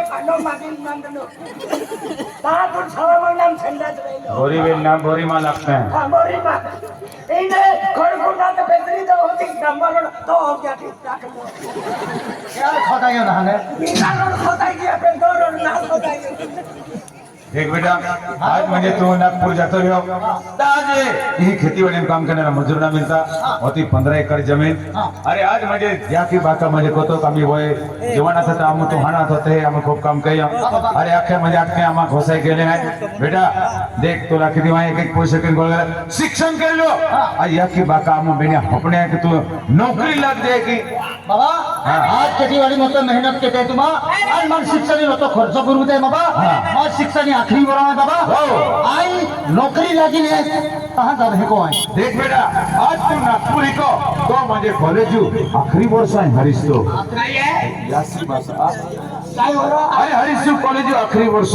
खानो मागील नंदनो तातून सवा नाम संडास राहिलो बोरी बेन नाम बोरी मा लागतं हा बोरी मा इने खडकुंडात बेदरी तो होती नंबर तो हो गया ठीक टाकलो क्या खाता है ना है मीनानो खोदाई गया पे दोरो ना खोदाई देख बेटा आज म्हणजे तू नागपूर जातो हो आज ही खेतीवाड़ी में काम करने वाला मजदूर ना मिलता होती 15 एकड़ जमीन अरे आज म्हणजे ज्या की बाका म्हणजे कोतो कमी होय जीवना था आम तो हाना होते हम खूब काम किया अरे आखे म्हणजे आखे आमा घोसाई गेले हैं बेटा देख तोला किती माय एक पैसे के गोल शिक्षण कर लो आज या की बाका आम बेने अपने कि तू नौकरी लग जाए की बाबा आज खेतीवाड़ी में तो मेहनत के तुम्हा आज मन शिक्षण तो खर्च करू दे बाबा आज शिक्षण आखिरी बरा है बाबा आई नौकरी लगी है कहां जा रहे को है देख बेटा आज तू नागपुरी को तो म्हणजे कॉलेज आखरी वर्ष आहे हरीश तो काय आहे यासी भाषा काय हो रहा अरे हरीश कॉलेज आखरी वर्ष